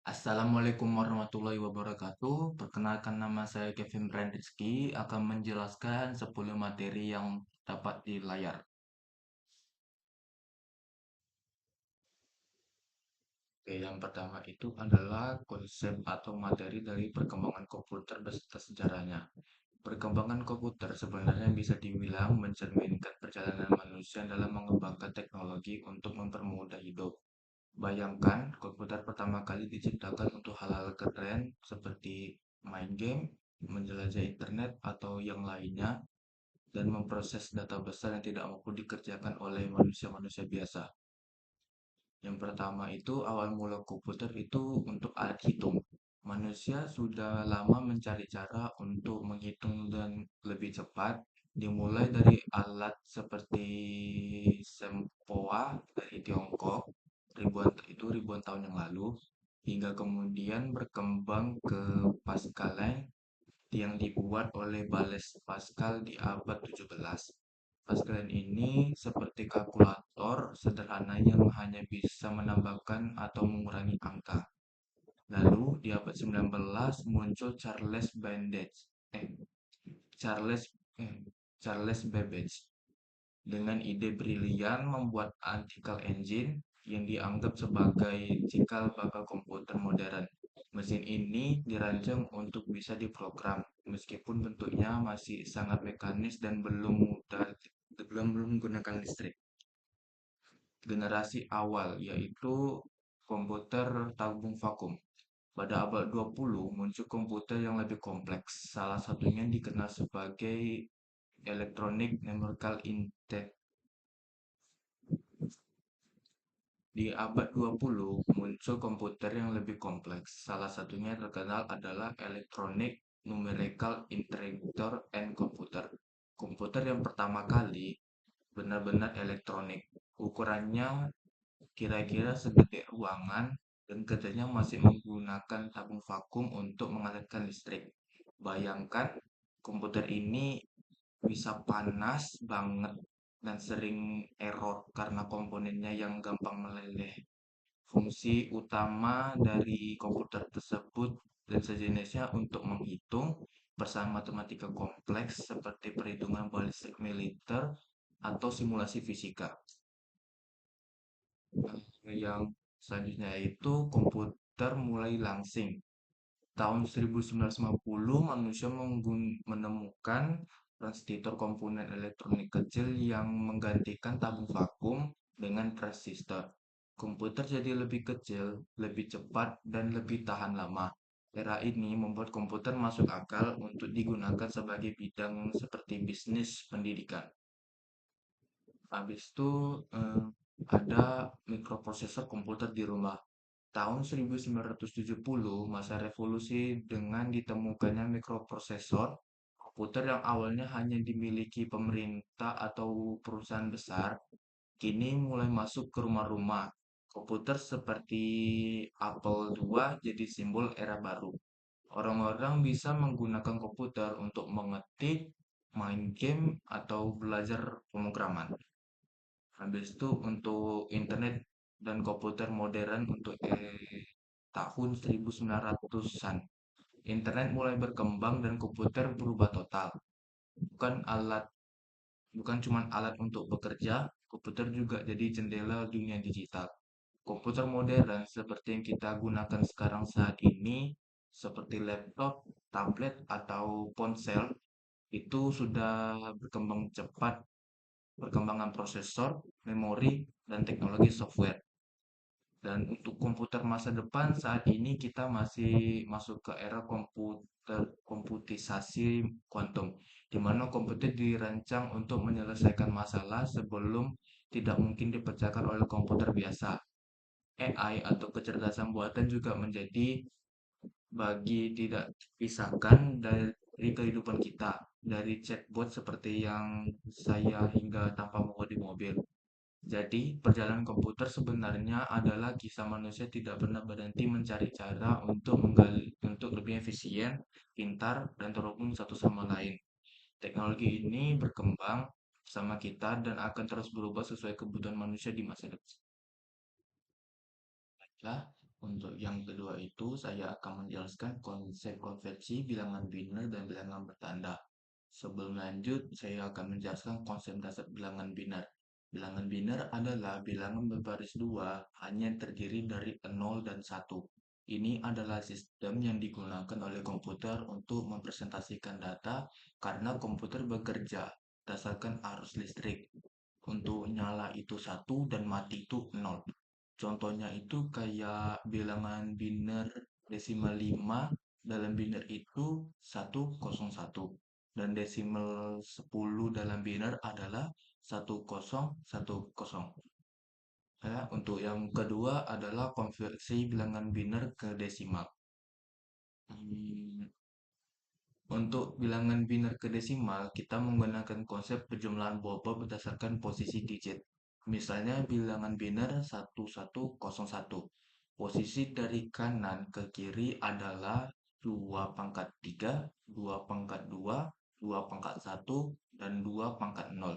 Assalamualaikum warahmatullahi wabarakatuh. Perkenalkan nama saya Kevin Brian Rizky akan menjelaskan 10 materi yang dapat di layar. Oke, yang pertama itu adalah konsep atau materi dari perkembangan komputer beserta sejarahnya. Perkembangan komputer sebenarnya bisa dibilang mencerminkan perjalanan manusia dalam mengembangkan teknologi untuk mempermudah hidup. Bayangkan, komputer pertama kali diciptakan untuk hal-hal keren seperti main game, menjelajah internet, atau yang lainnya, dan memproses data besar yang tidak mampu dikerjakan oleh manusia-manusia biasa. Yang pertama itu awal mula komputer itu untuk alat hitung. Manusia sudah lama mencari cara untuk menghitung dan lebih cepat, dimulai dari alat seperti sempoa dari Tiongkok ribuan tahun yang lalu, hingga kemudian berkembang ke Pascaline yang dibuat oleh Blaise Pascal di abad 17. Pascaline ini seperti kalkulator sederhana yang hanya bisa menambahkan atau mengurangi angka. Lalu di abad 19 muncul eh, Charles Charles Babbage dengan ide brilian membuat artikel engine yang dianggap sebagai cikal bakal komputer modern. Mesin ini dirancang untuk bisa diprogram, meskipun bentuknya masih sangat mekanis dan belum menggunakan listrik. Generasi awal yaitu komputer tabung vakum. Pada abad 20 muncul komputer yang lebih kompleks. Salah satunya dikenal sebagai Electronic Numerical Interface. Di abad 20 muncul komputer yang lebih kompleks. Salah satunya terkenal adalah Electronic Numerical Integrator and Computer. Komputer yang pertama kali benar-benar elektronik. Ukurannya kira-kira segede ruangan dan kerjanya masih menggunakan tabung vakum untuk mengalirkan listrik. Bayangkan, komputer ini bisa panas banget dan sering error karena komponennya yang gampang meleleh. Fungsi utama dari komputer tersebut dan sejenisnya untuk menghitung persamaan matematika kompleks seperti perhitungan balistik militer atau simulasi fisika. Yang selanjutnya itu komputer mulai langsing. Tahun 1950, manusia menemukan transistor komponen elektronik kecil yang menggantikan tabung vakum dengan transistor. Komputer jadi lebih kecil, lebih cepat, dan lebih tahan lama. Era ini membuat komputer masuk akal untuk digunakan sebagai bidang seperti bisnis pendidikan. Habis itu ada mikroprosesor komputer di rumah. Tahun 1970, masa revolusi dengan ditemukannya mikroprosesor, komputer yang awalnya hanya dimiliki pemerintah atau perusahaan besar, kini mulai masuk ke rumah-rumah. Komputer seperti Apple II jadi simbol era baru. Orang-orang bisa menggunakan komputer untuk mengetik, main game, atau belajar pemrograman. Habis itu untuk internet dan komputer modern untuk tahun 1900-an. Internet mulai berkembang dan komputer berubah total. Bukan alat, bukan cuma alat untuk bekerja, komputer juga jadi jendela dunia digital. Komputer modern seperti yang kita gunakan sekarang saat ini, seperti laptop, tablet, atau ponsel, itu sudah berkembang cepat perkembangan prosesor, memori, dan teknologi software. Dan untuk komputer masa depan saat ini kita masih masuk ke era komputisasi kuantum, di mana komputer dirancang untuk menyelesaikan masalah sebelum tidak mungkin dipecahkan oleh komputer biasa. AI atau kecerdasan buatan juga menjadi bagi tidak pisahkan dari kehidupan kita, dari chatbot seperti yang saya hingga tanpa mengemudi mobil. Jadi, perjalanan komputer sebenarnya adalah kisah manusia tidak pernah berhenti mencari cara untuk lebih efisien, pintar, dan terhubung satu sama lain. Teknologi ini berkembang bersama kita dan akan terus berubah sesuai kebutuhan manusia di masa depan. Untuk yang kedua itu, saya akan menjelaskan konsep konversi bilangan biner dan bilangan bertanda. Sebelum lanjut, saya akan menjelaskan konsep dasar bilangan biner. Bilangan biner adalah bilangan berbaris dua, hanya terdiri dari 0 dan 1. Ini adalah sistem yang digunakan oleh komputer untuk mempresentasikan data karena komputer bekerja berdasarkan arus listrik. Untuk nyala itu satu dan mati itu 0. Contohnya itu kayak bilangan biner desimal 5 dalam biner itu 101 dan desimal 10 dalam biner adalah 1010. Ya, untuk yang kedua adalah konversi bilangan biner ke desimal. Hmm, Untuk bilangan biner ke desimal, kita menggunakan konsep penjumlahan bobot berdasarkan posisi digit. Misalnya bilangan biner 1101. Posisi dari kanan ke kiri adalah 2 pangkat 3, 2 pangkat 2, 2 pangkat 1, dan 2 pangkat 0.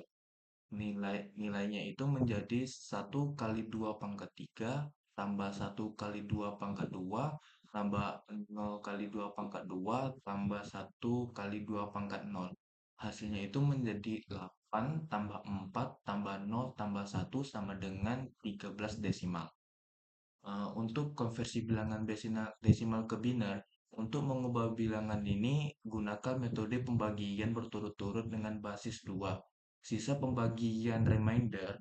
Nilainya itu menjadi 1 kali 2 pangkat 3 tambah 1 kali 2 pangkat 2 tambah 0 kali 2 pangkat 2 tambah 1 kali 2 pangkat 0. Hasilnya itu menjadi 8 tambah 4 tambah 0 tambah 1 sama dengan 13 desimal. Untuk konversi bilangan desimal ke biner, untuk mengubah bilangan ini, gunakan metode pembagian berturut-turut dengan basis 2. Sisa pembagian remainder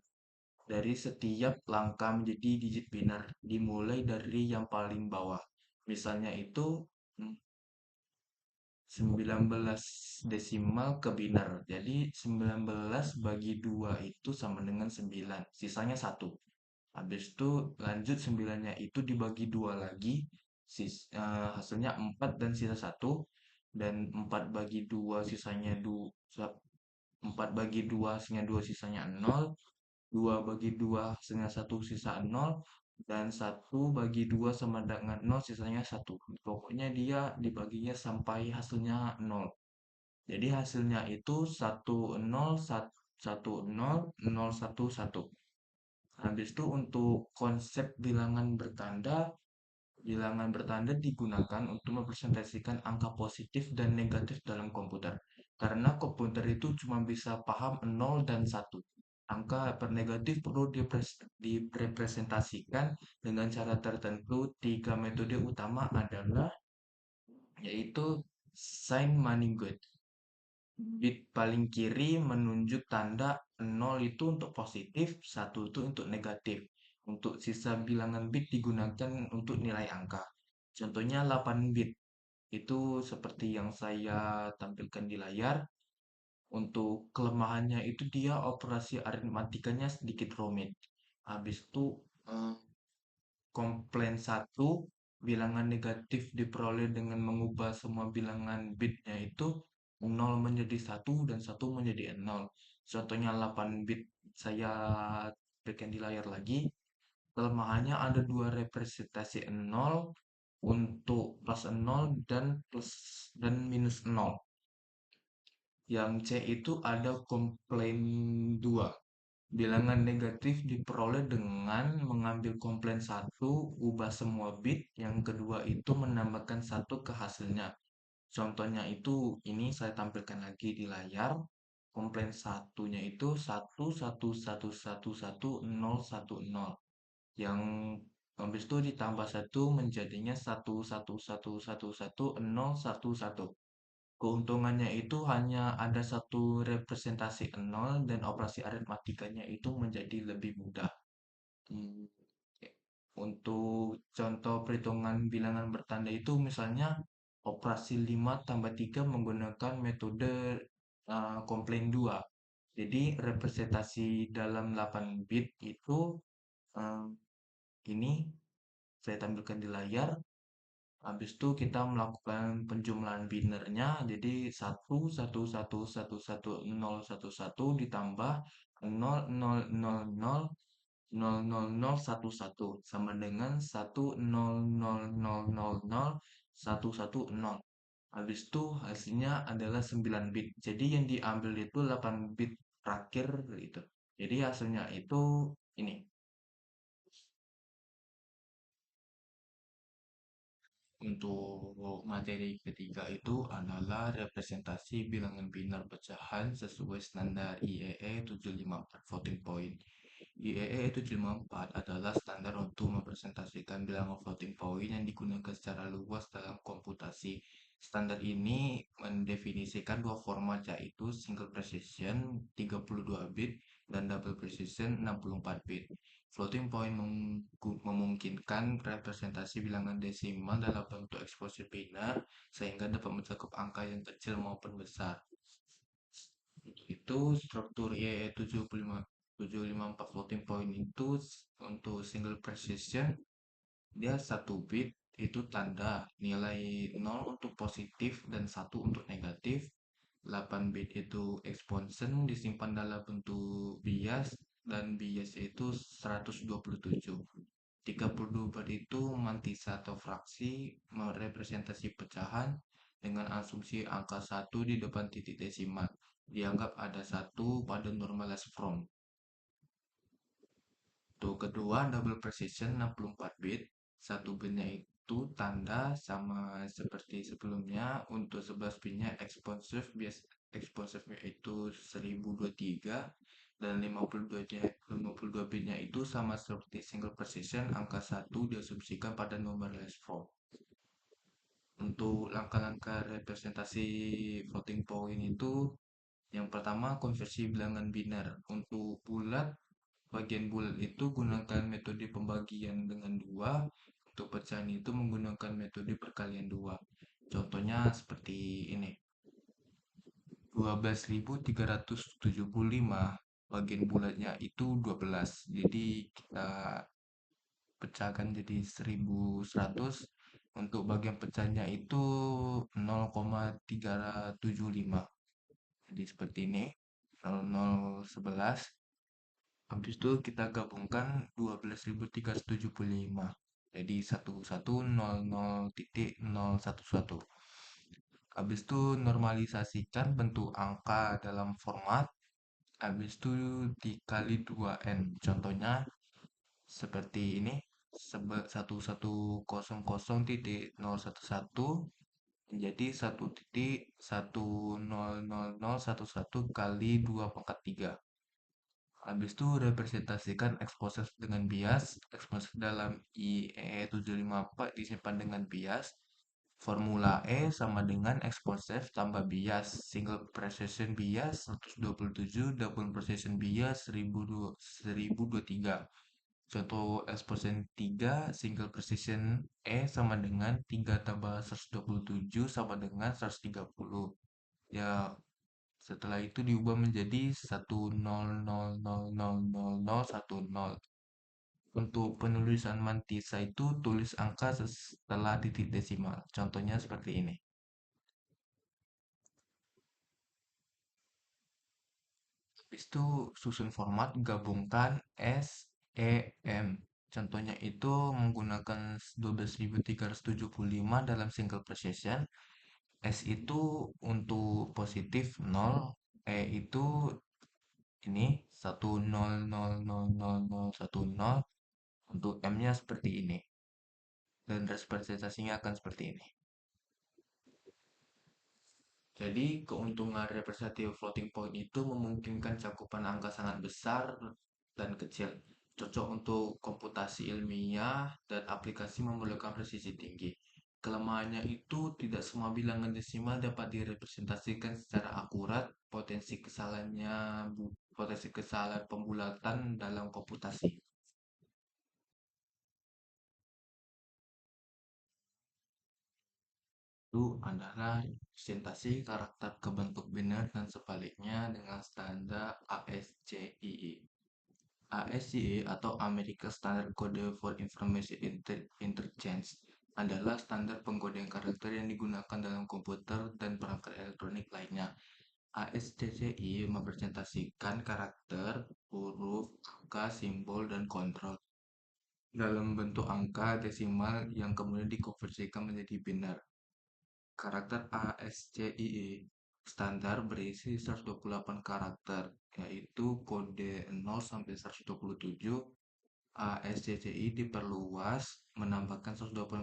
dari setiap langkah menjadi digit biner, dimulai dari yang paling bawah. Misalnya itu 19 desimal ke biner. Jadi 19 bagi 2 itu sama dengan 9. Sisanya 1. Habis itu lanjut 9-nya itu dibagi 2 lagi. Hasilnya 4 dan sisa 1. Dan 4 bagi 2 sisanya 2. 4 bagi 2 hasilnya 2 sisanya 0. 2 bagi 2 hasilnya 1 sisa 0. Dan 1 bagi 2 sama dengan 0 sisanya 1. Pokoknya dia dibaginya sampai hasilnya 0. Jadi hasilnya itu 1 0 1 0 0 1 1. Habis itu untuk konsep bilangan bertanda digunakan untuk mempresentasikan angka positif dan negatif dalam komputer. Karena komputer itu cuma bisa paham 0 dan 1. Angka per negatif perlu direpresentasikan dengan cara tertentu. Tiga metode utama adalah yaitu sign Manning-Good. Bit paling kiri menunjuk tanda 0 itu untuk positif, 1 itu untuk negatif. Untuk sisa bilangan bit digunakan untuk nilai angka. Contohnya 8 bit. Itu seperti yang saya tampilkan di layar. Untuk kelemahannya itu dia operasi aritmatikanya sedikit rumit. Habis itu eh, komplain satu, bilangan negatif diperoleh dengan mengubah semua bilangan bitnya itu 0 menjadi satu dan satu menjadi 0. Contohnya 8 bit saya berikan di layar lagi. Kelemahannya ada dua representasi 0 untuk plus 0 dan plus dan minus 0. Yang C itu ada komplain 2. Bilangan negatif diperoleh dengan mengambil komplain satu, ubah semua bit. Yang kedua itu menambahkan satu ke hasilnya. Contohnya itu ini saya tampilkan lagi di layar. Komplain satunya itu 1 1 1 1 1 1 0 1 0. Yang habis itu ditambah satu menjadinya 1 1 1 1 1 0 1 1. Keuntungannya itu hanya ada satu representasi 0 dan operasi aritmatikanya itu menjadi lebih mudah. Hmm, Untuk contoh perhitungan bilangan bertanda itu misalnya operasi 5 tambah 3 menggunakan metode komplain 2. Jadi representasi dalam 8 bit itu eh, ini saya tampilkan di layar. Habis itu kita melakukan penjumlahan binernya, jadi 1 1 1 1 1 0 1 1 ditambah 0 0 0 0 0 0 0 1 1 sama dengan 1 0 0 0 0 0 1 1 0. Habis itu hasilnya adalah 9 bit. Jadi yang diambil itu 8 bit terakhir gitu. Jadi hasilnya itu ini. Untuk materi ketiga itu adalah representasi bilangan biner pecahan sesuai standar IEE 754 floating point. IEE 754 adalah standar untuk mempresentasikan bilangan floating point yang digunakan secara luas dalam komputasi. Standar ini mendefinisikan dua format, yaitu single precision 32 bit dan double precision 64 bit. Floating point memungkinkan representasi bilangan desimal dalam bentuk eksposur binar sehingga dapat mencakup angka yang kecil maupun besar. Untuk itu, struktur IEE 754 floating point itu untuk single precision dia satu bit itu tanda nilai 0 untuk positif dan satu untuk negatif. 8 bit itu exponent disimpan dalam bentuk bias dan bias itu 127. 32 bit itu mantisa atau fraksi merepresentasi pecahan dengan asumsi angka 1 di depan titik desimal. Dianggap ada satu pada normalized form. Untuk kedua, double precision 64 bit. Satu bitnya itu tanda sama seperti sebelumnya. Untuk 11 bitnya expansive, expansifnya itu 1023 dan 52 bitnya itu sama seperti single precision, angka 1 diasumsikan pada normalized form. Untuk langkah-langkah representasi floating point itu, yang pertama konversi bilangan biner. Untuk bulat, bagian bulat itu gunakan metode pembagian dengan dua. Untuk pecahan itu menggunakan metode perkalian dua. Contohnya seperti ini. 12.375 bagian bulatnya itu 12. Jadi kita pecahkan jadi 1.100. Untuk bagian pecahnya itu 0,375. Jadi seperti ini. 0011. Habis itu kita gabungkan 12.375. Jadi 1100,011. Habis itu normalisasikan bentuk angka dalam format. Habis itu dikali 2n. Contohnya seperti ini. 1100,011 menjadi 1,100,00011 kali 2 pangkat 3. Habis itu representasikan exposure dengan bias. Exposure dalam IEE 754 disimpan dengan bias. Formula E sama dengan exposure tambah bias. Single precision bias 127, double precision bias 1023. Contoh exposure 3, single precision E sama dengan 3 tambah 127 sama dengan 130. Ya, setelah itu diubah menjadi 100000010. Untuk penulisan mantisa itu tulis angka setelah titik desimal. Contohnya seperti ini. Habis itu susun format gabungkan S, E, M. Contohnya itu menggunakan 12.375 dalam single precision. S itu untuk positif 0, E itu ini 1000010. Untuk M-nya seperti ini. Dan representasinya akan seperti ini. Jadi, keuntungan representative floating point itu memungkinkan cakupan angka sangat besar dan kecil. Cocok untuk komputasi ilmiah dan aplikasi memerlukan presisi tinggi. Kelemahannya itu tidak semua bilangan desimal dapat direpresentasikan secara akurat. Potensi kesalahan pembulatan dalam komputasi. Itu adalah representasi karakter ke bentuk biner dan sebaliknya dengan standar ASCII. ASCII atau American Standard Code for Information Interchange adalah standar pengkodean karakter yang digunakan dalam komputer dan perangkat elektronik lainnya. ASCII merepresentasikan karakter, huruf, angka, simbol, dan kontrol dalam bentuk angka desimal yang kemudian dikonversikan menjadi biner. Karakter ASCII standar berisi 128 karakter, yaitu kode 0 sampai 127. ASCII diperluas menambahkan 128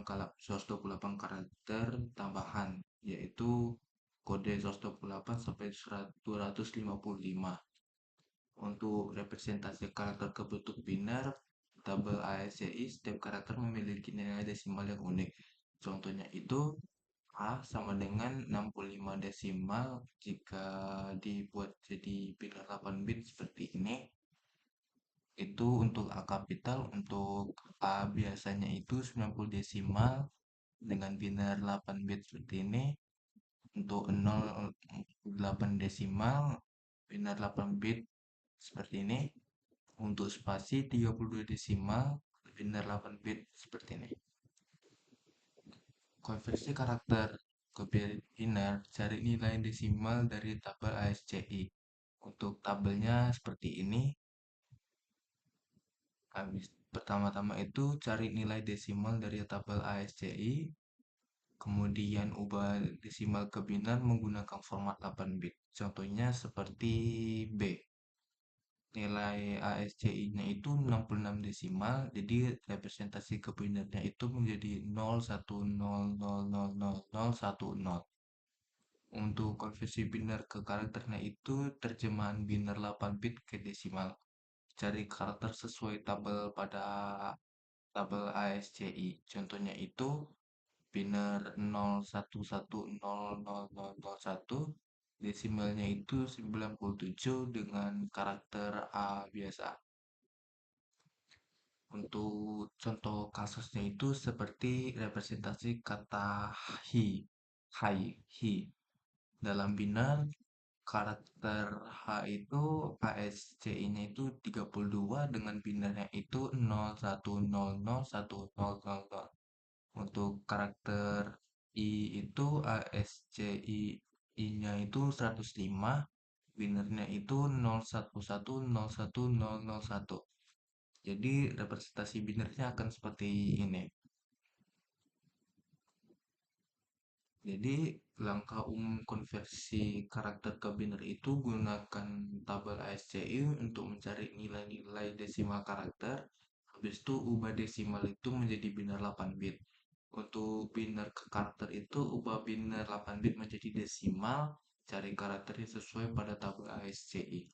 karakter tambahan, yaitu kode 128 sampai 255. Untuk representasi karakter berbentuk biner, tabel ASCII, setiap karakter memiliki nilai desimal yang unik. Contohnya itu A sama dengan 65 desimal jika dibuat jadi biner 8 bit seperti ini. Itu untuk A kapital, untuk A biasanya itu 90 desimal dengan biner 8 bit seperti ini. Untuk 0,8 desimal, biner 8 bit seperti ini. Untuk spasi 32 desimal, biner 8 bit seperti ini. Konversi karakter ke biner, cari nilai desimal dari tabel ASCII. Untuk tabelnya seperti ini. Habis pertama-tama itu cari nilai desimal dari tabel ASCII, kemudian ubah desimal ke biner menggunakan format 8 bit. Contohnya seperti B. Nilai ASCII-nya itu 66 desimal, jadi representasi ke binernya itu menjadi 01000010. Untuk konversi biner ke karakternya itu terjemahan biner 8 bit ke desimal. Cari karakter sesuai tabel pada tabel ASCII. Contohnya itu biner 01100001, desimalnya itu 97 dengan karakter A biasa. Untuk contoh kasusnya itu seperti representasi kata hi, hai, hi. Dalam biner, karakter H itu ASCII-nya itu 32 dengan binernya itu 01001000. Untuk karakter I itu ASCII-nya itu 105, binernya itu 01101001. Jadi representasi binernya akan seperti ini. Jadi langkah umum konversi karakter ke biner itu gunakan tabel ASCII untuk mencari nilai-nilai desimal karakter. Habis itu ubah desimal itu menjadi biner 8 bit. Untuk biner ke karakter itu ubah biner 8 bit menjadi desimal, cari karakternya sesuai pada tabel ASCII.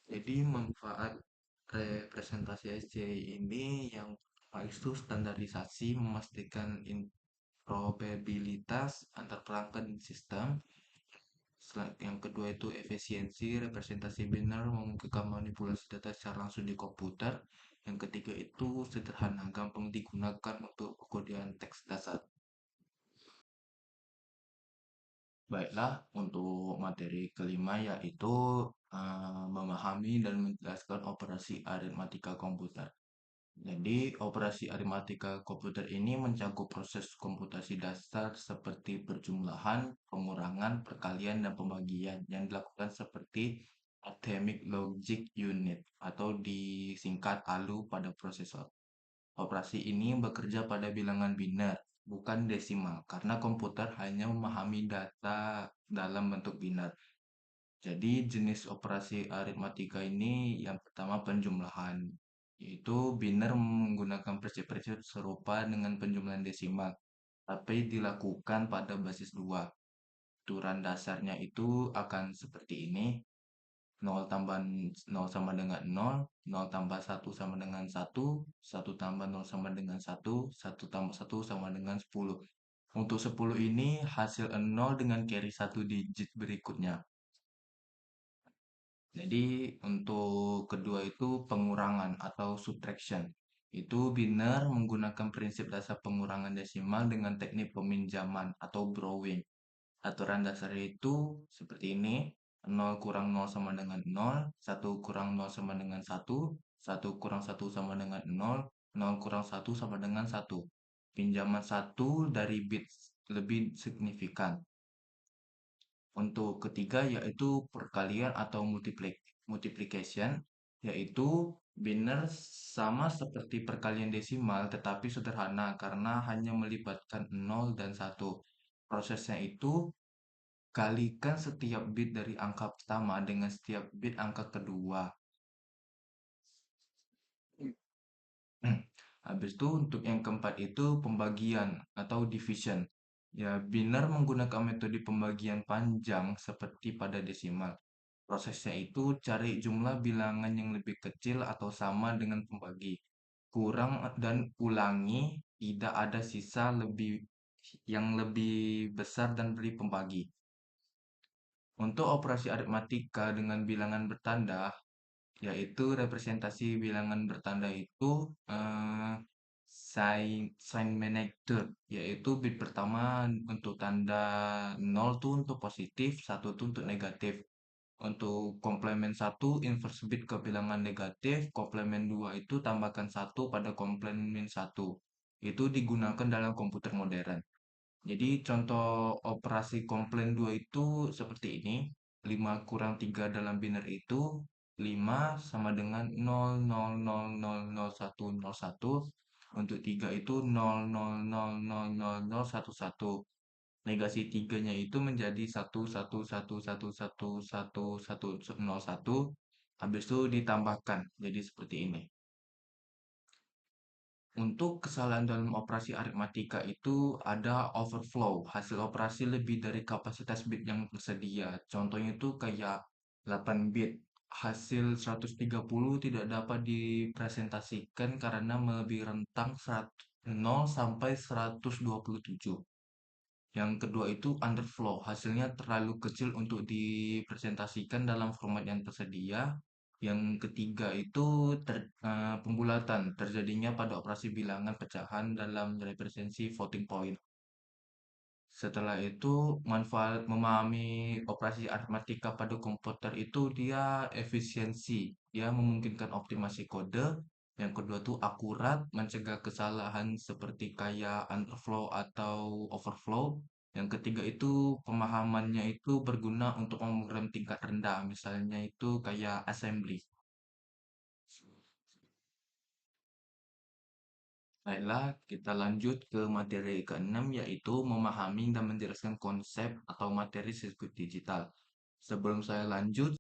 Jadi manfaat representasi SCI ini yang pertama itu standarisasi memastikan probabilitas antar perangkat dan sistem. Yang kedua itu efisiensi representasi biner memungkinkan manipulasi data secara langsung di komputer. Yang ketiga itu sederhana, gampang digunakan untuk pengkodean teks dasar. Baiklah, untuk materi kelima yaitu memahami dan menjelaskan operasi aritmatika komputer. Jadi, operasi aritmatika komputer ini mencakup proses komputasi dasar seperti perjumlahan, pengurangan, perkalian, dan pembagian yang dilakukan seperti Atomic Logic Unit atau disingkat ALU pada prosesor. Operasi ini bekerja pada bilangan biner, bukan desimal, karena komputer hanya memahami data dalam bentuk biner. Jadi jenis operasi aritmatika ini yang pertama penjumlahan, yaitu biner menggunakan prinsip-prinsip serupa dengan penjumlahan desimal, tapi dilakukan pada basis 2. Aturan dasarnya itu akan seperti ini: 0 tambah 0 sama dengan 0, 0 tambah 1 sama dengan 1, 1 tambah 0 sama dengan 1, 1 tambah 1 sama dengan 10. Untuk 10 ini hasil 0 dengan carry 1 digit berikutnya. Jadi untuk kedua itu pengurangan atau subtraction. Itu biner menggunakan prinsip dasar pengurangan desimal dengan teknik peminjaman atau borrowing. Aturan dasarnya itu seperti ini: 0 kurang 0 sama dengan 0, 1 kurang 0 sama dengan 1, 1 kurang 1 sama dengan 0, 0 kurang 1 sama dengan 1. Pinjaman 1 dari bit lebih signifikan. Untuk ketiga yaitu perkalian atau multiplication, yaitu biner sama seperti perkalian desimal tetapi sederhana karena hanya melibatkan 0 dan 1. Prosesnya itu kalikan setiap bit dari angka pertama dengan setiap bit angka kedua. Habis itu untuk yang keempat itu pembagian atau division. Ya, biner menggunakan metode pembagian panjang seperti pada desimal. Prosesnya itu cari jumlah bilangan yang lebih kecil atau sama dengan pembagi. Kurang dan ulangi, tidak ada sisa lebih yang lebih besar dan dari pembagi. Untuk operasi aritmatika dengan bilangan bertanda, yaitu representasi bilangan bertanda itu sign magnitude, yaitu bit pertama untuk tanda 0 tuh untuk positif, satu tuh untuk negatif. Untuk komplement satu inverse bit ke bilangan negatif, komplement 2 itu tambahkan satu pada komplement satu. Itu digunakan dalam komputer modern. Jadi contoh operasi komplain 2 itu seperti ini. 5 kurang 3 dalam biner itu 5 sama dengan 0,00000101. Untuk 3 itu 0,000011. Negasi 3-nya itu menjadi 1,1,1,1,1,1,1,1,1. Habis itu ditambahkan. Jadi seperti ini. Untuk kesalahan dalam operasi aritmatika itu ada overflow, hasil operasi lebih dari kapasitas bit yang tersedia. Contohnya itu kayak 8 bit, hasil 130 tidak dapat dipresentasikan karena melebihi rentang 0 sampai 127. Yang kedua itu underflow, hasilnya terlalu kecil untuk dipresentasikan dalam format yang tersedia. Yang ketiga itu pembulatan, terjadinya pada operasi bilangan pecahan dalam representasi floating point. Setelah itu, manfaat memahami operasi aritmatika pada komputer itu dia efisiensi. Dia memungkinkan optimasi kode. Yang kedua tuh akurat, mencegah kesalahan seperti kayak underflow atau overflow. Yang ketiga itu pemahamannya itu berguna untuk pemrogram tingkat rendah, misalnya itu kayak assembly. Baiklah, kita lanjut ke materi keenam yaitu memahami dan menjelaskan konsep atau materi sirkuit digital. Sebelum saya lanjut,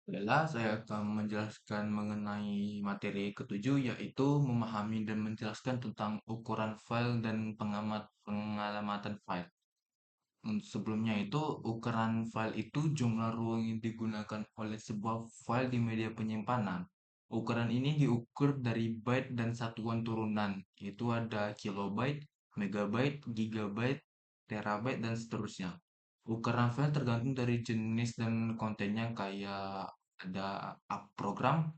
Adalah saya akan menjelaskan mengenai materi ketujuh, yaitu memahami dan menjelaskan tentang ukuran file dan pengalamatan file. Sebelumnya itu, ukuran file itu jumlah ruang yang digunakan oleh sebuah file di media penyimpanan. Ukuran ini diukur dari byte dan satuan turunan, yaitu ada kilobyte, megabyte, gigabyte, terabyte, dan seterusnya. Ukuran file tergantung dari jenis dan kontennya, kayak ada program,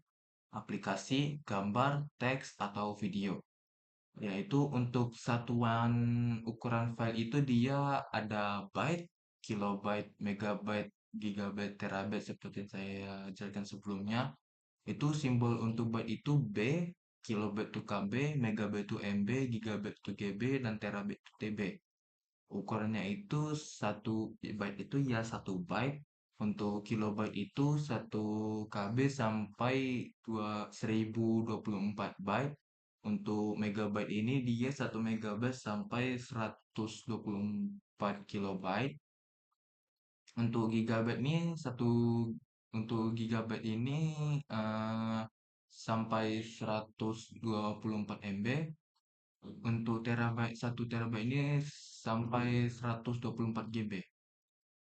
aplikasi, gambar, teks, atau video. Yaitu untuk satuan ukuran file itu dia ada byte, kilobyte, megabyte, gigabyte, terabyte seperti yang saya jelaskan sebelumnya. Itu simbol untuk byte itu B, kilobyte itu KB, megabyte itu MB, gigabyte itu GB, dan terabyte itu TB. Ukurannya itu satu byte itu ya satu byte. Untuk kilobyte itu 1 KB sampai 1024 byte. Untuk megabyte ini dia 1 megabyte sampai 124 kilobyte. Untuk gigabyte ini untuk gigabyte ini eh, sampai 124 MB. Untuk terabyte 1 terabyte ini sampai 124 GB.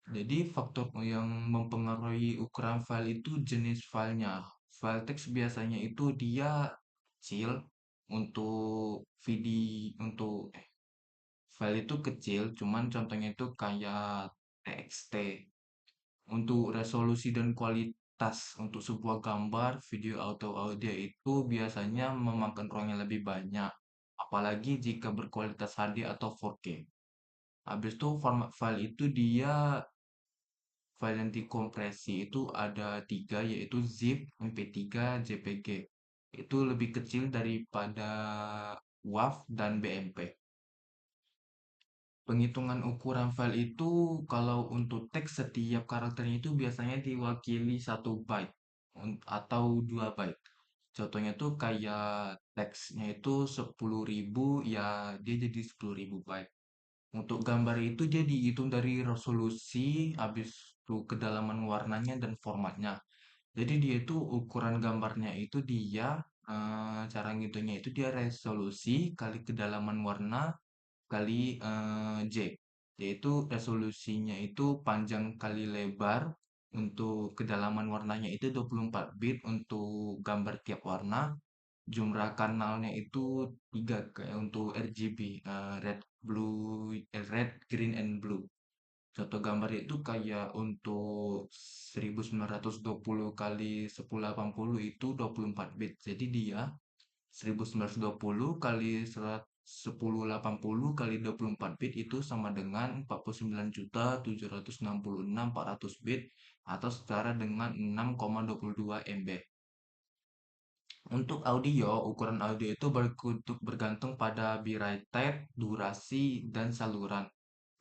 Jadi faktor yang mempengaruhi ukuran file itu jenis filenya. File teks biasanya itu dia kecil, untuk video untuk file itu kecil, cuman contohnya itu kayak TXT. Untuk resolusi dan kualitas untuk sebuah gambar, video atau audio itu biasanya memakan ruang yang lebih banyak, apalagi jika berkualitas HD atau 4K. Habis itu format file itu dia file yang dikompresi itu ada tiga, yaitu zip, MP3, JPG. Itu lebih kecil daripada WAV dan BMP. Penghitungan ukuran file itu kalau untuk teks setiap karakternya itu biasanya diwakili 1 byte atau 2 byte. Contohnya tuh kayak teksnya itu 10.000, ya dia jadi 10.000 byte. Untuk gambar itu dia dihitung dari resolusi, habis itu kedalaman warnanya dan formatnya. Jadi dia itu ukuran gambarnya itu dia cara ngitungnya itu dia resolusi kali kedalaman warna kali J. Yaitu resolusinya itu panjang kali lebar, untuk kedalaman warnanya itu 24 bit untuk gambar tiap warna. Jumlah kanalnya itu 3 kayak untuk RGB, red, green, and blue. Contoh gambar itu kayak untuk 1920 kali 1080 itu 24 bit. Jadi dia 1920 kali 1080 kali 24 bit itu sama dengan 49.766.400 bit, atau setara dengan 6,22 MB. Untuk audio, ukuran audio itu bergantung pada bitrate, durasi, dan saluran.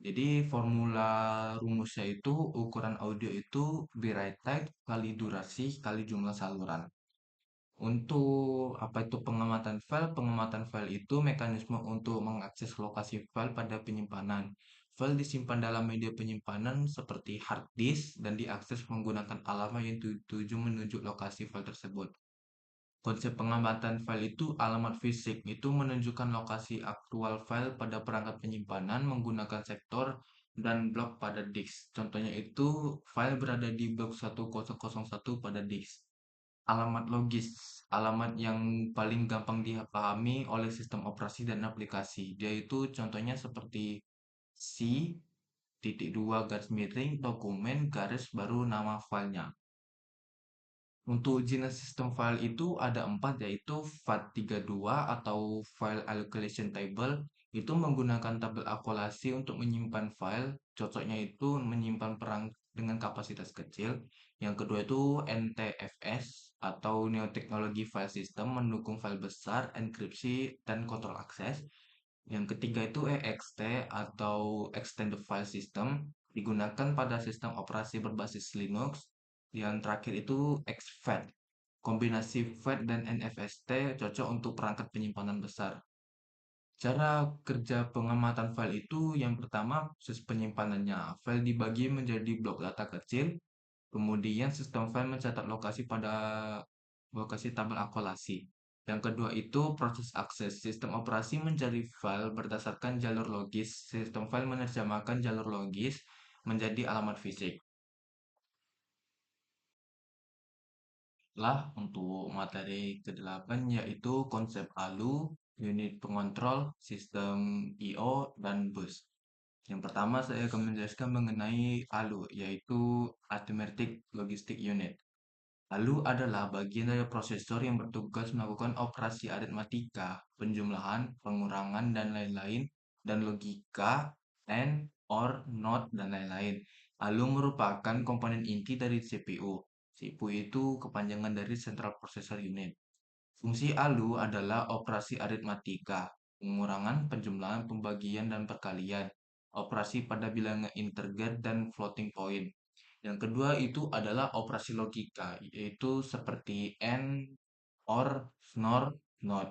Jadi formula rumusnya itu ukuran audio itu bitrate kali durasi kali jumlah saluran. Untuk apa itu pengamatan file? Pengamatan file itu mekanisme untuk mengakses lokasi file pada penyimpanan. File disimpan dalam media penyimpanan seperti hard disk dan diakses menggunakan alamat yang dituju menuju lokasi file tersebut. Konsep pengamatan file itu alamat fisik, itu menunjukkan lokasi aktual file pada perangkat penyimpanan menggunakan sektor dan blok pada disk. Contohnya itu file berada di blok 1001 pada disk. Alamat logis, alamat yang paling gampang dipahami oleh sistem operasi dan aplikasi. Dia itu contohnya seperti C.2 dokumen garis baru nama filenya. Untuk jenis sistem file itu ada 4, yaitu FAT32 atau File Allocation Table. Itu menggunakan tabel akulasi untuk menyimpan file. Cocoknya itu menyimpan perang dengan kapasitas kecil. Yang kedua itu NTFS atau Neo Technology File System, mendukung file besar, enkripsi, dan kontrol akses. Yang ketiga itu EXT atau Extended File System, digunakan pada sistem operasi berbasis Linux. Yang terakhir itu exFAT. Kombinasi FAT dan NFST cocok untuk perangkat penyimpanan besar. Cara kerja pengamatan file itu yang pertama, proses penyimpanannya. File dibagi menjadi blok data kecil. Kemudian sistem file mencatat lokasi pada lokasi tabel akulasi. Yang kedua itu proses akses. Sistem operasi mencari file berdasarkan jalur logis. Sistem file menerjemahkan jalur logis menjadi alamat fisik. Lah untuk materi ke-8 yaitu konsep ALU, unit pengontrol, sistem I/O, dan bus. Yang pertama saya akan menjelaskan mengenai ALU, yaitu Arithmetic Logistic Unit. ALU adalah bagian dari prosesor yang bertugas melakukan operasi aritmatika, penjumlahan, pengurangan, dan lain-lain, dan logika, AND, OR, NOT, dan lain-lain. ALU merupakan komponen inti dari CPU. CPU itu kepanjangan dari Central Processor Unit. Fungsi ALU adalah operasi aritmatika, pengurangan, penjumlahan, pembagian, dan perkalian, operasi pada bilangan integer dan floating point. Yang kedua itu adalah operasi logika, yaitu seperti AND, OR, NOR, NOT.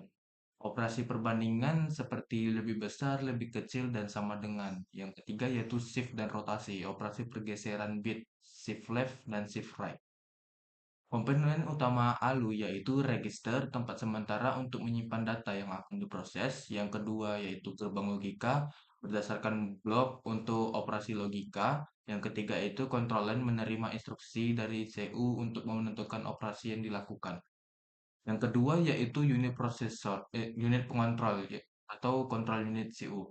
Operasi perbandingan seperti lebih besar, lebih kecil, dan sama dengan. Yang ketiga yaitu shift dan rotasi, operasi pergeseran bit, shift left dan shift right. Komponen utama ALU yaitu register, tempat sementara untuk menyimpan data yang akan diproses. Yang kedua yaitu gerbang logika, berdasarkan blok untuk operasi logika. Yang ketiga itu kontrolen menerima instruksi dari CU untuk menentukan operasi yang dilakukan. Yang kedua yaitu unit pengontrol atau control unit CU.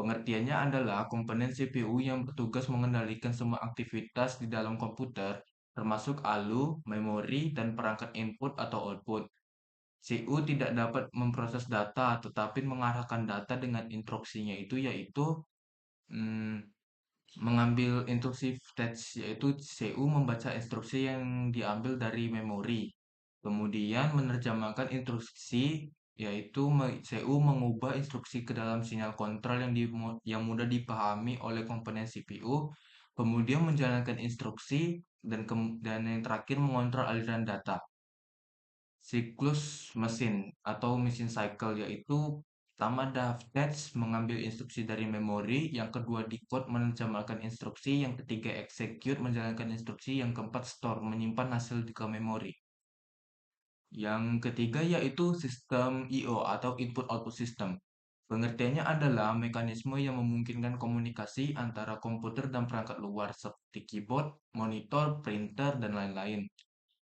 Pengertiannya adalah komponen CPU yang bertugas mengendalikan semua aktivitas di dalam komputer, termasuk ALU, memori, dan perangkat input atau output. CU tidak dapat memproses data, tetapi mengarahkan data dengan instruksinya itu yaitu mm, mengambil instruksi fetch, yaitu CU membaca instruksi yang diambil dari memori. Kemudian menerjemahkan instruksi, yaitu CU mengubah instruksi ke dalam sinyal kontrol yang mudah dipahami oleh komponen CPU. Kemudian menjalankan instruksi dan yang terakhir mengontrol aliran data. Siklus mesin atau mesin cycle yaitu pertama fetch mengambil instruksi dari memori, yang kedua decode menerjemahkan instruksi, yang ketiga execute menjalankan instruksi, yang keempat store menyimpan hasil ke memori. Yang ketiga yaitu sistem I/O atau input output system. Pengertiannya adalah mekanisme yang memungkinkan komunikasi antara komputer dan perangkat luar seperti keyboard, monitor, printer, dan lain-lain.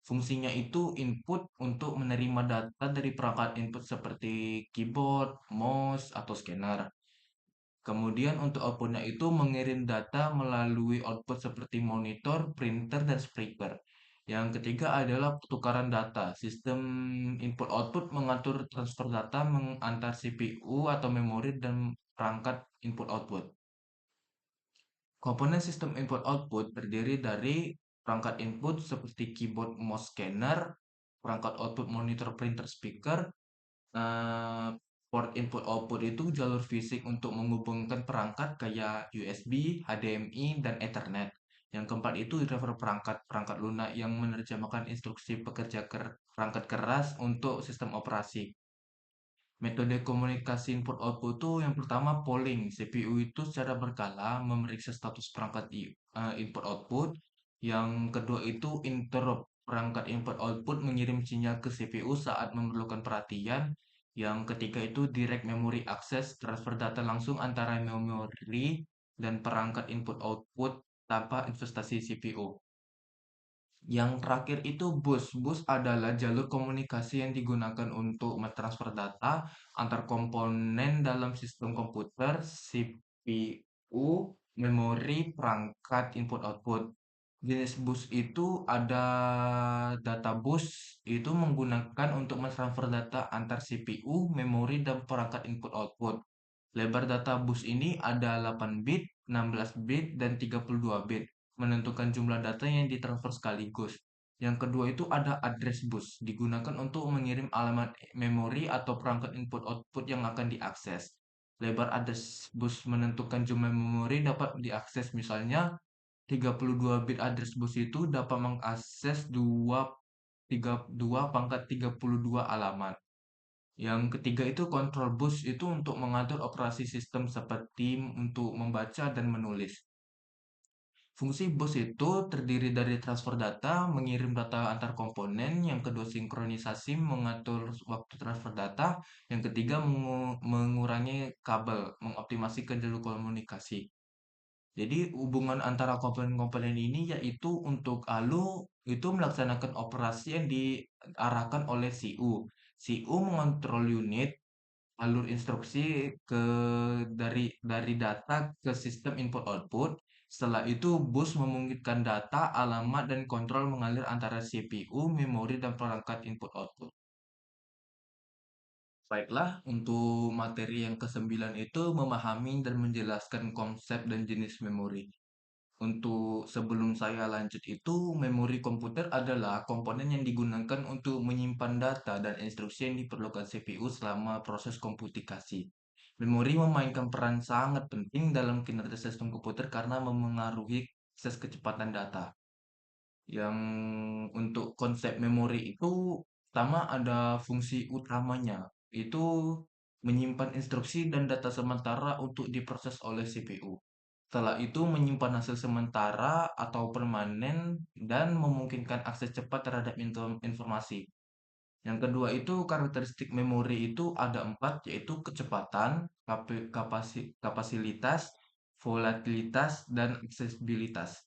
Fungsinya itu input untuk menerima data dari perangkat input seperti keyboard, mouse, atau scanner. Kemudian untuk outputnya itu mengirim data melalui output seperti monitor, printer, dan speaker. Yang ketiga adalah pertukaran data. Sistem input-output mengatur transfer data antar CPU atau memori dan perangkat input-output. Komponen sistem input-output terdiri dari perangkat input seperti keyboard, mouse, scanner, perangkat output monitor, printer, speaker, eh, port input output itu jalur fisik untuk menghubungkan perangkat kayak USB, HDMI, dan Ethernet. Yang keempat itu driver perangkat lunak yang menerjemahkan instruksi perangkat keras untuk sistem operasi. Metode komunikasi input output itu yang pertama polling. CPU itu secara berkala memeriksa status perangkat input output. Yang kedua itu interrupt. Perangkat input output mengirim sinyal ke CPU saat memerlukan perhatian. Yang ketiga itu direct memory access, transfer data langsung antara memori dan perangkat input output tanpa investasi CPU. Yang terakhir itu bus. Bus adalah jalur komunikasi yang digunakan untuk mentransfer data antar komponen dalam sistem komputer, CPU, memori, perangkat input-output. Jenis bus itu ada data bus, itu menggunakan untuk mentransfer data antar CPU, memori, dan perangkat input-output. Lebar data bus ini ada 8 bit, 16 bit, dan 32 bit, menentukan jumlah data yang ditransfer sekaligus. Yang kedua itu ada address bus, digunakan untuk mengirim alamat memori atau perangkat input output yang akan diakses. Lebar address bus menentukan jumlah memori dapat diakses, misalnya 32 bit address bus itu dapat mengakses 2 alamat. Yang ketiga itu control bus itu untuk mengatur operasi sistem seperti untuk membaca dan menulis. Fungsi BOS itu terdiri dari transfer data, mengirim data antar komponen, yang kedua sinkronisasi, mengatur waktu transfer data, yang ketiga mengurangi kabel, mengoptimasi ke jalur komunikasi. Jadi hubungan antara komponen-komponen ini yaitu untuk ALU itu melaksanakan operasi yang diarahkan oleh CU. CU mengontrol unit alur instruksi ke dari data ke sistem input output. Setelah itu bus memungkinkan data, alamat, dan kontrol mengalir antara CPU, memori, dan perangkat input output. Baiklah, untuk materi yang kesembilan itu memahami dan menjelaskan konsep dan jenis memori. Untuk sebelum saya lanjut itu, memori komputer adalah komponen yang digunakan untuk menyimpan data dan instruksi yang diperlukan CPU selama proses komputikasi. Memori memainkan peran sangat penting dalam kinerja sistem komputer karena memengaruhi akses kecepatan data. Yang untuk konsep memori itu pertama ada fungsi utamanya, itu menyimpan instruksi dan data sementara untuk diproses oleh CPU. Setelah itu menyimpan hasil sementara atau permanen dan memungkinkan akses cepat terhadap informasi. Yang kedua itu karakteristik memori itu ada empat, yaitu kecepatan, kapasilitas, volatilitas, dan aksesibilitas.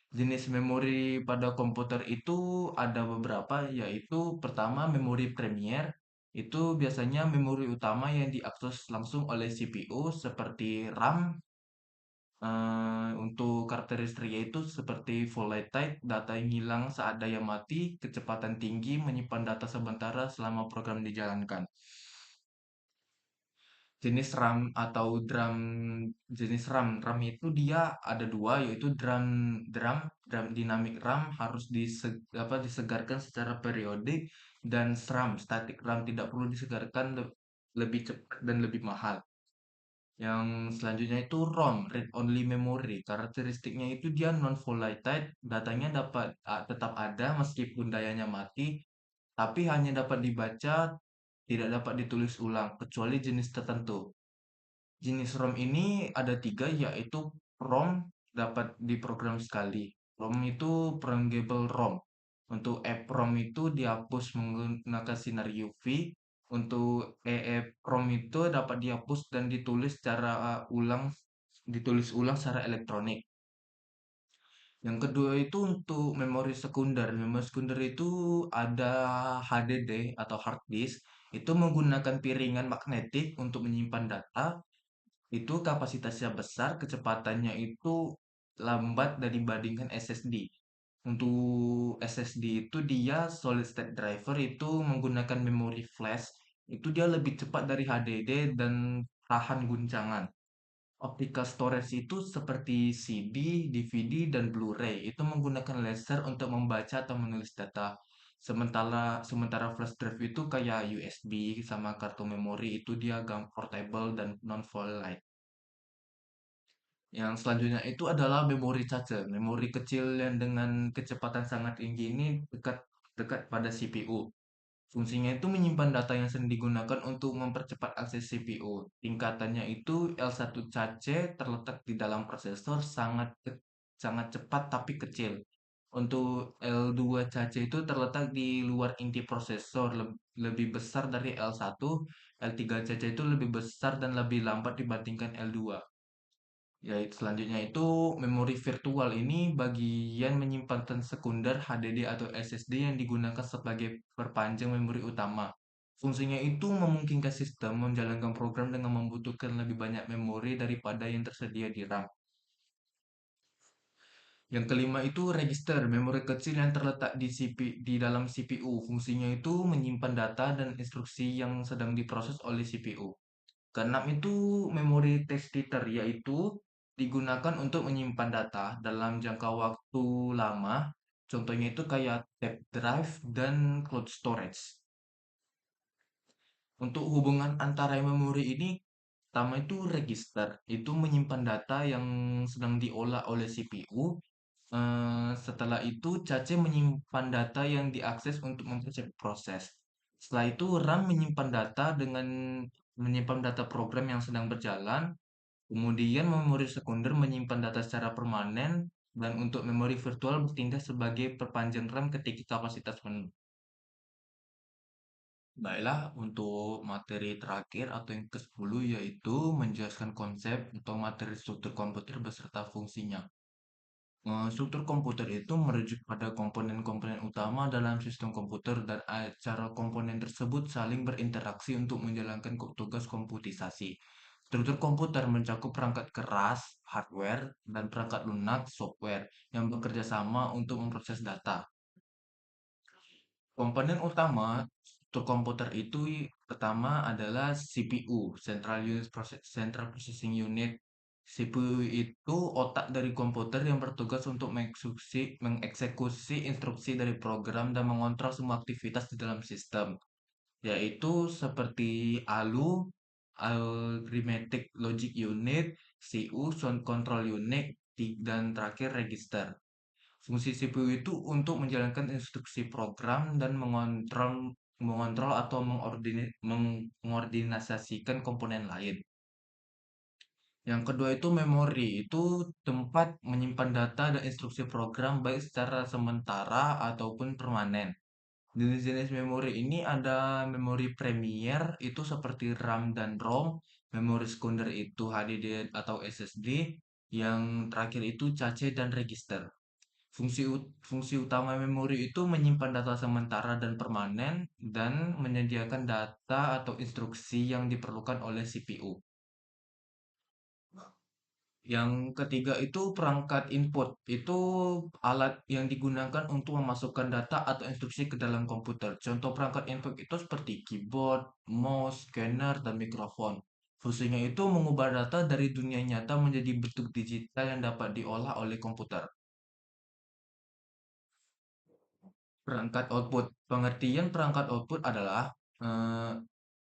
Jenis memori pada komputer itu ada beberapa, yaitu pertama memori premier, itu biasanya memori utama yang diakses langsung oleh CPU seperti RAM. Untuk karakteristiknya itu seperti volatile, data yang hilang saat daya mati, kecepatan tinggi, menyimpan data sementara selama program dijalankan. Jenis RAM atau jenis RAM itu dia ada dua, yaitu drum dynamic RAM harus disegarkan secara periodik, dan SRAM static RAM tidak perlu disegarkan, lebih cepat dan lebih mahal. Yang selanjutnya itu ROM, read only memory. Karakteristiknya itu dia non volatile, datanya tetap ada meskipun dayanya mati, tapi hanya dapat dibaca, tidak dapat ditulis ulang kecuali jenis tertentu. Jenis ROM ini ada tiga, yaitu ROM dapat diprogram sekali. ROM itu programmable ROM. Untuk EEPROM itu dihapus menggunakan sinar UV. Untuk EEPROM itu dapat dihapus dan ditulis ulang secara elektronik. Yang kedua itu untuk memori sekunder. Memori sekunder itu ada HDD atau hard disk. Itu menggunakan piringan magnetik untuk menyimpan data. Itu kapasitasnya besar, kecepatannya itu lambat dan dibandingkan SSD. Untuk SSD itu dia solid state driver, itu menggunakan memori flash. Itu dia lebih cepat dari HDD dan tahan guncangan. Optical storage itu seperti CD, DVD, dan Blu-ray. Itu menggunakan laser untuk membaca atau menulis data. Sementara flash drive itu kayak USB sama kartu memori, itu dia portable dan non-volatile. Yang selanjutnya itu adalah memori cache. Memori kecil yang dengan kecepatan sangat tinggi ini dekat dekat pada CPU. Fungsinya itu menyimpan data yang sering digunakan untuk mempercepat akses CPU. Tingkatannya itu L1 cache terletak di dalam prosesor, sangat cepat tapi kecil. Untuk L2 cache itu terletak di luar inti prosesor, lebih besar dari L1. L3 cache itu lebih besar dan lebih lambat dibandingkan L2. Ya, selanjutnya itu memori virtual, ini bagian menyimpan sekunder HDD atau SSD yang digunakan sebagai perpanjang memori utama. Fungsinya itu memungkinkan sistem menjalankan program dengan membutuhkan lebih banyak memori daripada yang tersedia di RAM. Yang kelima itu register, memori kecil yang terletak di dalam CPU. Fungsinya itu menyimpan data dan instruksi yang sedang diproses oleh CPU. Keenam itu memori text editor, yaitu digunakan untuk menyimpan data dalam jangka waktu lama. Contohnya itu kayak tape drive dan cloud storage. Untuk hubungan antara memori ini, pertama itu register, itu menyimpan data yang sedang diolah oleh CPU. Setelah itu cache menyimpan data yang diakses untuk mempercepat proses. Setelah itu RAM menyimpan data program yang sedang berjalan. Kemudian memori sekunder menyimpan data secara permanen. Dan untuk memori virtual bertindak sebagai perpanjang RAM ketika kapasitas penuh. Baiklah, untuk materi terakhir atau yang ke-10 yaitu menjelaskan konsep atau materi struktur komputer beserta fungsinya. Struktur komputer itu merujuk pada komponen-komponen utama dalam sistem komputer dan cara komponen tersebut saling berinteraksi untuk menjalankan tugas komputisasi. Struktur komputer mencakup perangkat keras, hardware, dan perangkat lunak, software, yang bekerja sama untuk memproses data. Komponen utama untuk komputer itu pertama adalah CPU, Central Processing Unit. CPU itu otak dari komputer yang bertugas untuk mengeksekusi instruksi dari program dan mengontrol semua aktivitas di dalam sistem, yaitu seperti ALU, Arithmetic Logic Unit, CU, Sound Control Unit, dan terakhir register. Fungsi CPU itu untuk menjalankan instruksi program dan mengontrol atau mengordinasikan komponen lain. Yang kedua itu memori, itu tempat menyimpan data dan instruksi program baik secara sementara ataupun permanen. Jenis-jenis memori ini ada memori premier itu seperti RAM dan ROM, memori sekunder itu HDD atau SSD, yang terakhir itu cache dan register. Fungsi utama memori itu menyimpan data sementara dan permanen dan menyediakan data atau instruksi yang diperlukan oleh CPU. Yang ketiga itu perangkat input. Itu alat yang digunakan untuk memasukkan data atau instruksi ke dalam komputer. Contoh perangkat input itu seperti keyboard, mouse, scanner, dan mikrofon. Fungsinya itu mengubah data dari dunia nyata menjadi bentuk digital yang dapat diolah oleh komputer. Perangkat output. Pengertian perangkat output adalah eh,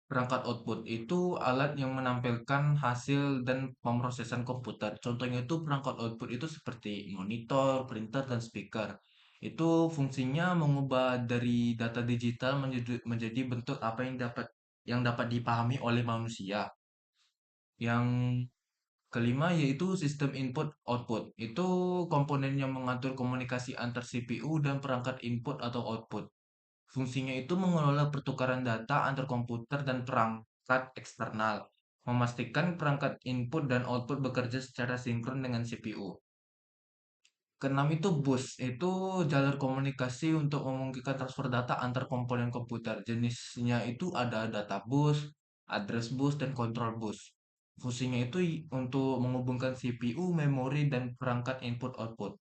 perangkat output itu alat yang menampilkan hasil dan pemrosesan komputer. Contohnya itu perangkat output itu seperti monitor, printer, dan speaker. Itu fungsinya mengubah dari data digital menjadi bentuk apa yang dapat dipahami oleh manusia. Yang kelima yaitu sistem input output. Itu komponen yang mengatur komunikasi antar CPU dan perangkat input atau output. Fungsinya itu mengelola pertukaran data antar komputer dan perangkat eksternal, memastikan perangkat input dan output bekerja secara sinkron dengan CPU. Keenam itu bus, itu jalur komunikasi untuk memungkinkan transfer data antar komponen komputer. Jenisnya itu ada data bus, address bus, dan control bus. Fungsinya itu untuk menghubungkan CPU, memori, dan perangkat input output.